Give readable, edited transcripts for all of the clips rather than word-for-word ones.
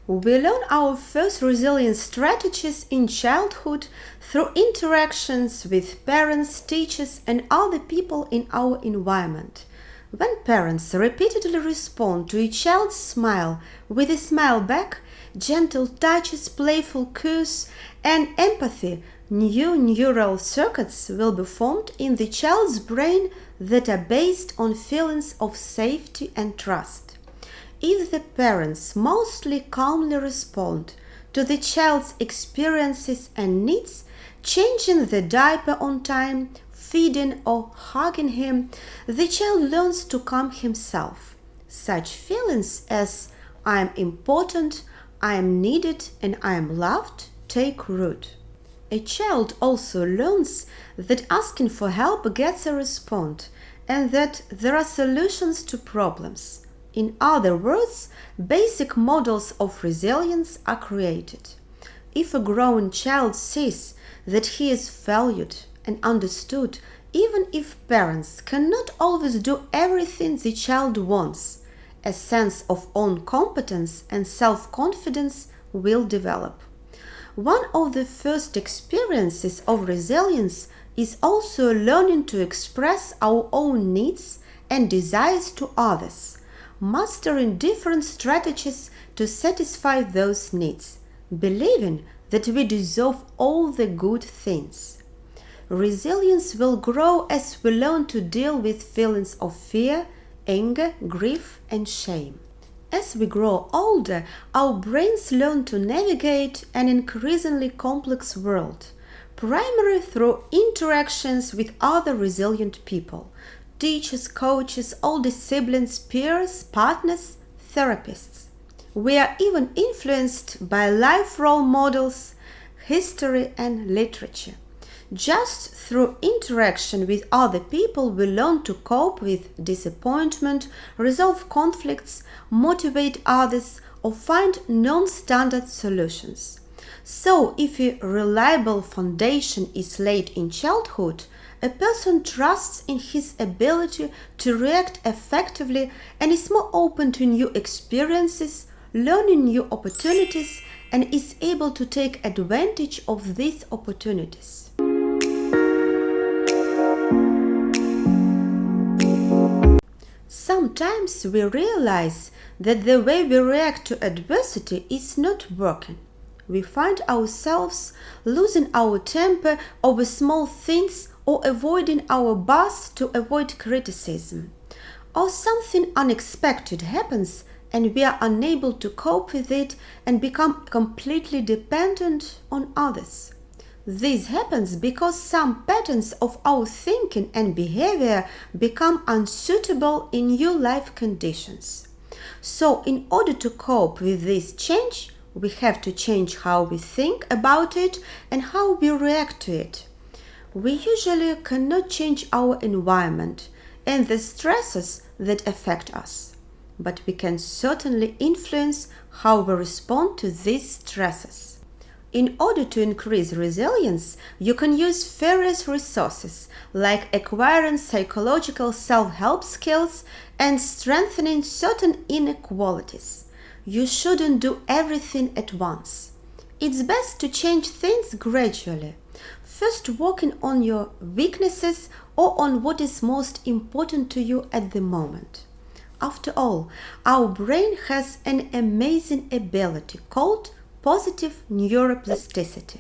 We learn our first resilience strategies in childhood through interactions with parents, teachers, and other people in our environment. When parents repeatedly respond to a child's smile with a smile back, gentle touches, playful cues, and empathy, new neural circuits will be formed in the child's brain that are based on feelings of safety and trust. If the parents mostly calmly respond to the child's experiences and needs, changing the diaper on time, feeding or hugging him, the child learns to calm himself. Such feelings as I am important, I am needed, and I am loved take root. A child also learns that asking for help gets a response and that there are solutions to problems. In other words, basic models of resilience are created. If a grown child sees that he is valued and understood, even if parents cannot always do everything the child wants, a sense of own competence and self-confidence will develop. One of the first experiences of resilience is also learning to express our own needs and desires to others, mastering different strategies to satisfy those needs, believing that we deserve all the good things. Resilience will grow as we learn to deal with feelings of fear, anger, grief, and shame. As we grow older, our brains learn to navigate an increasingly complex world, primarily through interactions with other resilient people, teachers, coaches, older siblings, peers, partners, therapists. We are even influenced by life role models, history, and literature. Just through interaction with other people, we learn to cope with disappointment, resolve conflicts, motivate others, or find non-standard solutions. So, if a reliable foundation is laid in childhood, a person trusts in his ability to react effectively and is more open to new experiences, learning new opportunities, and is able to take advantage of these opportunities. Sometimes we realize that the way we react to adversity is not working. We find ourselves losing our temper over small things or avoiding our boss to avoid criticism. Or something unexpected happens and we are unable to cope with it and become completely dependent on others. This happens because some patterns of our thinking and behavior become unsuitable in new life conditions. So, in order to cope with this change, we have to change how we think about it and how we react to it. We usually cannot change our environment and the stresses that affect us, but we can certainly influence how we respond to these stresses. In order to increase resilience, you can use various resources like acquiring psychological self-help skills and strengthening certain inequalities. You shouldn't do everything at once. It's best to change things gradually, first working on your weaknesses or on what is most important to you at the moment. After all, our brain has an amazing ability called positive neuroplasticity.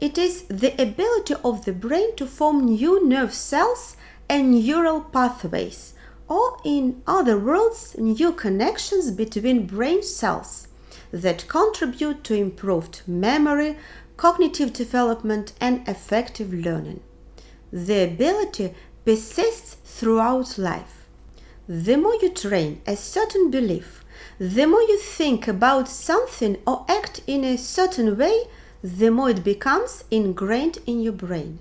It is the ability of the brain to form new nerve cells and neural pathways, or in other words, new connections between brain cells that contribute to improved memory, cognitive development, and effective learning. The ability persists throughout life. The more you train a certain belief, the more you think about something or act in a certain way, the more it becomes ingrained in your brain.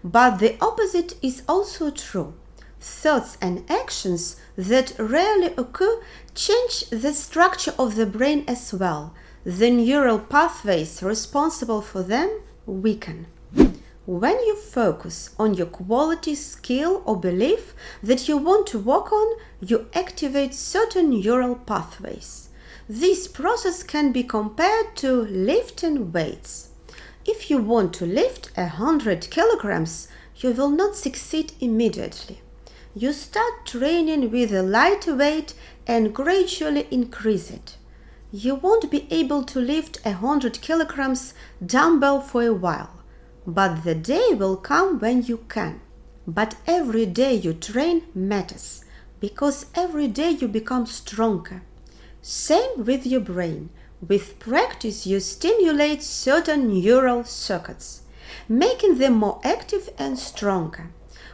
But the opposite is also true. Thoughts and actions that rarely occur change the structure of the brain as well. The neural pathways responsible for them weaken. When you focus on your quality, skill, or belief that you want to work on, you activate certain neural pathways. This process can be compared to lifting weights. If you want to lift 100 kilograms, you will not succeed immediately. You start training with a light weight and gradually increase it. You won't be able to lift 100 kilograms dumbbell for a while, but the day will come when you can. But every day you train matters, because every day you become stronger. Same with your brain. With practice, you stimulate certain neural circuits, making them more active and stronger.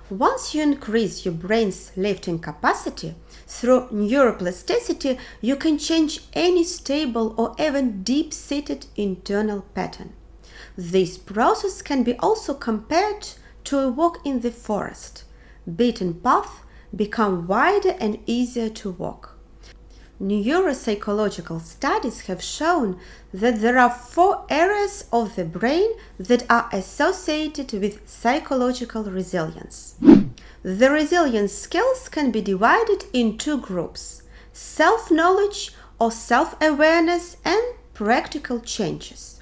Once you increase your brain's lifting capacity through neuroplasticity, you can change any stable or even deep-seated internal pattern. This process can be also compared to a walk in the forest. Beaten paths become wider and easier to walk. Neuropsychological studies have shown that there are 4 areas of the brain that are associated with psychological resilience. The resilience skills can be divided in 2 groups: self-knowledge or self-awareness and practical changes.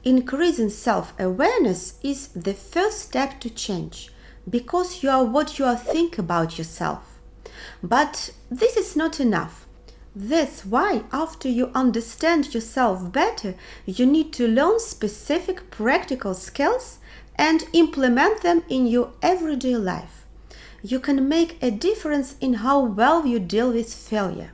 Increasing self-awareness is the first step to change, because you are what you think about yourself. But this is not enough. That's why, after you understand yourself better, you need to learn specific practical skills and implement them in your everyday life. You can make a difference in how well you deal with failure.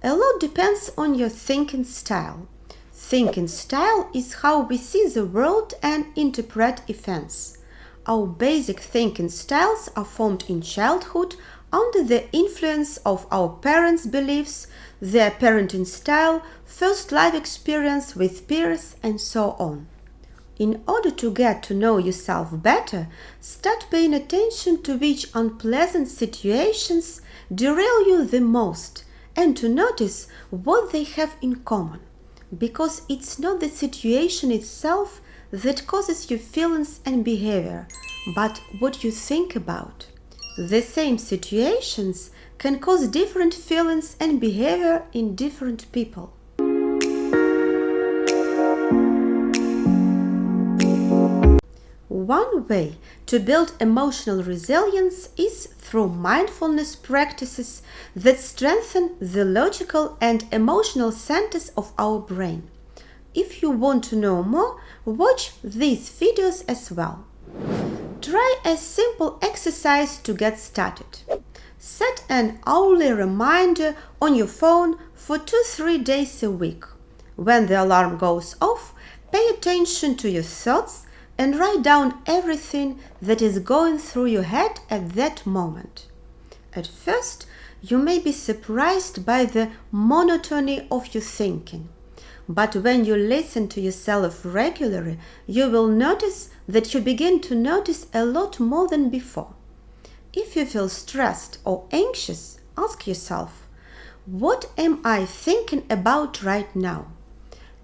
A lot depends on your thinking style. Thinking style is how we see the world and interpret events. Our basic thinking styles are formed in childhood under the influence of our parents' beliefs, their parenting style, first life experience with peers, and so on. In order to get to know yourself better, start paying attention to which unpleasant situations derail you the most and to notice what they have in common. Because it's not the situation itself that causes your feelings and behavior, but what you think about. The same situations can cause different feelings and behavior in different people. One way to build emotional resilience is through mindfulness practices that strengthen the logical and emotional centers of our brain. If you want to know more, watch these videos as well. Try a simple exercise to get started. Set an hourly reminder on your phone for 2-3 days a week. When the alarm goes off, pay attention to your thoughts and write down everything that is going through your head at that moment. At first, you may be surprised by the monotony of your thinking. But when you listen to yourself regularly, you will notice that you begin to notice a lot more than before. If you feel stressed or anxious, ask yourself, what am I thinking about right now?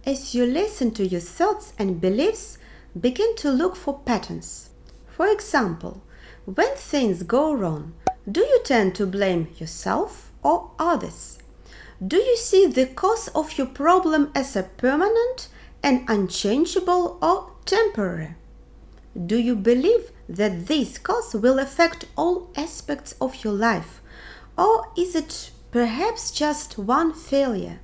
As you listen to your thoughts and beliefs, begin to look for patterns. For example, when things go wrong, do you tend to blame yourself or others? Do you see the cause of your problem as a permanent and unchangeable or temporary? Do you believe that this cause will affect all aspects of your life, or is it perhaps just one failure?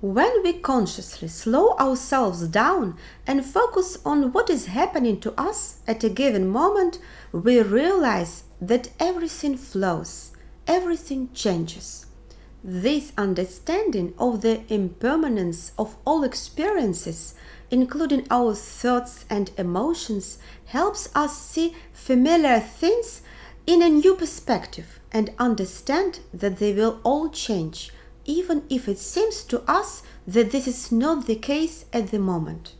When we consciously slow ourselves down and focus on what is happening to us at a given moment, we realize that everything flows, everything changes. This understanding of the impermanence of all experiences, including our thoughts and emotions, helps us see familiar things in a new perspective and understand that they will all change, even if it seems to us that this is not the case at the moment.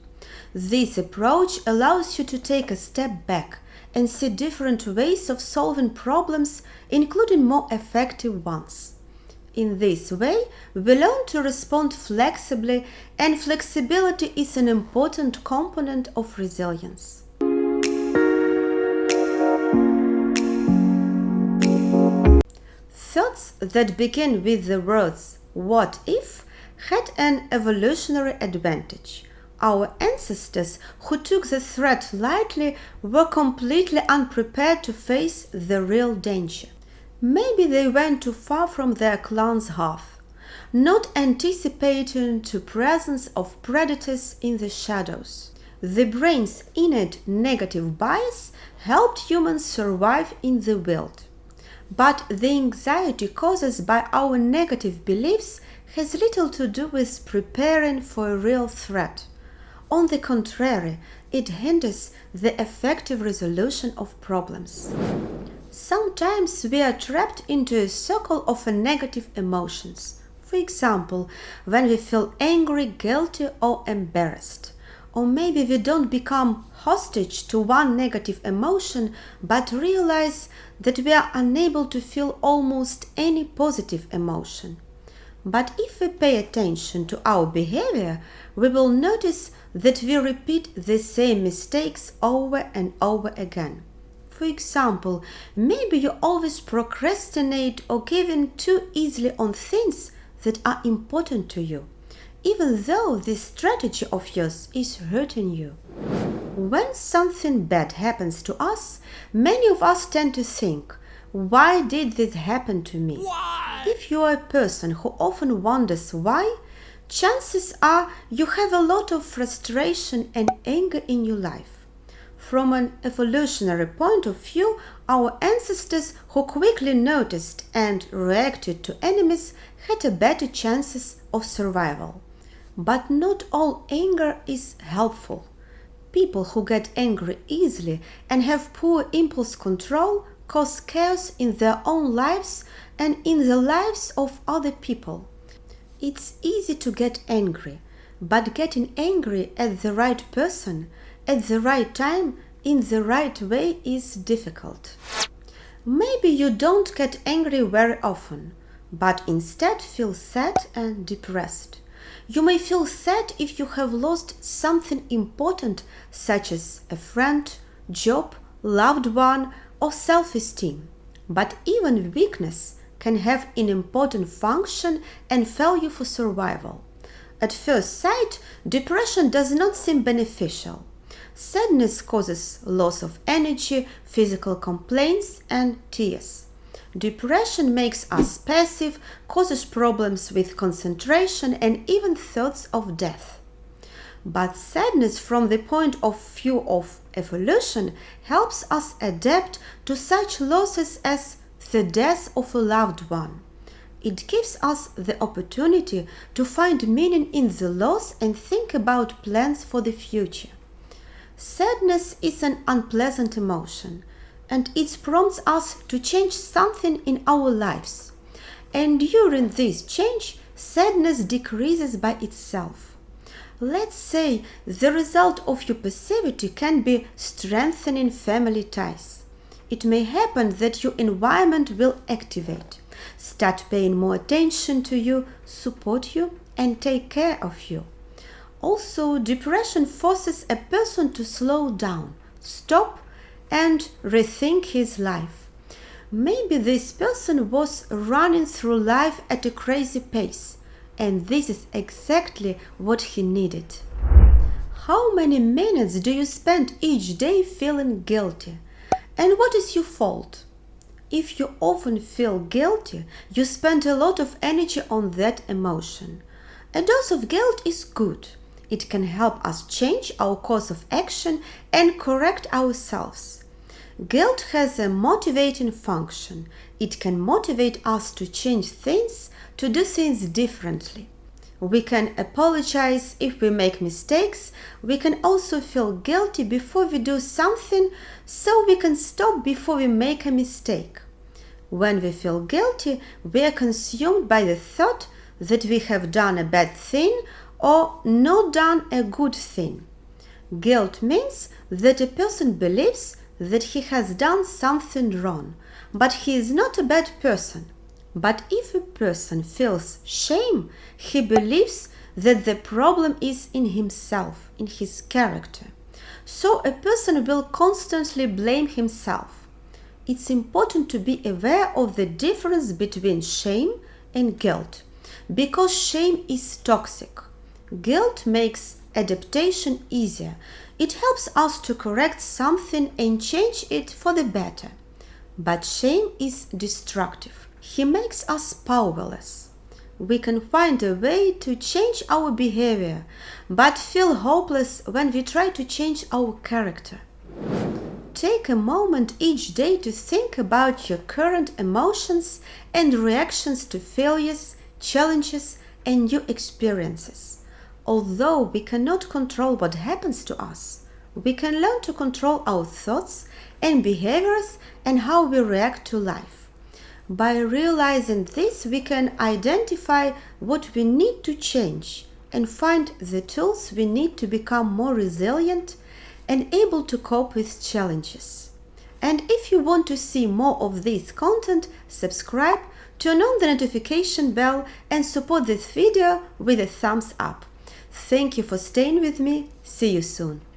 This approach allows you to take a step back and see different ways of solving problems, including more effective ones. In this way, we learn to respond flexibly, and flexibility is an important component of resilience. Thoughts that begin with the words "what if" had an evolutionary advantage. Our ancestors who took the threat lightly were completely unprepared to face the real danger. Maybe they went too far from their clan's hearth, not anticipating the presence of predators in the shadows. The brain's innate negative bias helped humans survive in the wild. But the anxiety caused by our negative beliefs has little to do with preparing for a real threat. On the contrary, it hinders the effective resolution of problems. Sometimes we are trapped into a circle of negative emotions. For example, when we feel angry, guilty, or embarrassed. Or maybe we don't become hostage to one negative emotion but realize that we are unable to feel almost any positive emotion. But if we pay attention to our behavior, we will notice that we repeat the same mistakes over and over again. For example, maybe you always procrastinate or give in too easily on things that are important to you, even though this strategy of yours is hurting you. When something bad happens to us, many of us tend to think, why did this happen to me? Why? If you are a person who often wonders why, chances are you have a lot of frustration and anger in your life. From an evolutionary point of view, our ancestors who quickly noticed and reacted to enemies had better chances of survival. But not all anger is helpful. People who get angry easily and have poor impulse control cause chaos in their own lives and in the lives of other people. It's easy to get angry, but getting angry at the right person, at the right time, in the right way is difficult. Maybe you don't get angry very often, but instead feel sad and depressed. You may feel sad if you have lost something important, such as a friend, job, loved one, or self-esteem. But even weakness can have an important function and value for survival. At first sight, depression does not seem beneficial. Sadness causes loss of energy, physical complaints, and tears. Depression makes us passive, causes problems with concentration, and even thoughts of death. But sadness from the point of view of evolution helps us adapt to such losses as the death of a loved one. It gives us the opportunity to find meaning in the loss and think about plans for the future. Sadness is an unpleasant emotion, and it prompts us to change something in our lives. And during this change, sadness decreases by itself. Let's say the result of your passivity can be strengthening family ties. It may happen that your environment will activate, start paying more attention to you, support you, and take care of you. Also, depression forces a person to slow down, stop, and rethink his life. Maybe this person was running through life at a crazy pace, and this is exactly what he needed. How many minutes do you spend each day feeling guilty? And what is your fault? If you often feel guilty, you spend a lot of energy on that emotion. A dose of guilt is good. It can help us change our course of action and correct ourselves. Guilt has a motivating function. It can motivate us to change things, to do things differently. We can apologize if we make mistakes. We can also feel guilty before we do something, so we can stop before we make a mistake. When we feel guilty, we are consumed by the thought that we have done a bad thing or not done a good thing. Guilt means that a person believes that he has done something wrong, but he is not a bad person. But if a person feels shame, he believes that the problem is in himself, in his character. So a person will constantly blame himself. It's important to be aware of the difference between shame and guilt. because shame is toxic. Guilt makes adaptation easier. It helps us to correct something and change it for the better. But shame is destructive. He makes us powerless. We can find a way to change our behavior, but feel hopeless when we try to change our character. Take a moment each day to think about your current emotions and reactions to failures, challenges, and new experiences. Although we cannot control what happens to us, we can learn to control our thoughts and behaviors and how we react to life. By realizing this, we can identify what we need to change and find the tools we need to become more resilient and able to cope with challenges. And if you want to see more of this content, subscribe, turn on the notification bell, and support this video with a thumbs up. Thank you for staying with me. See you soon.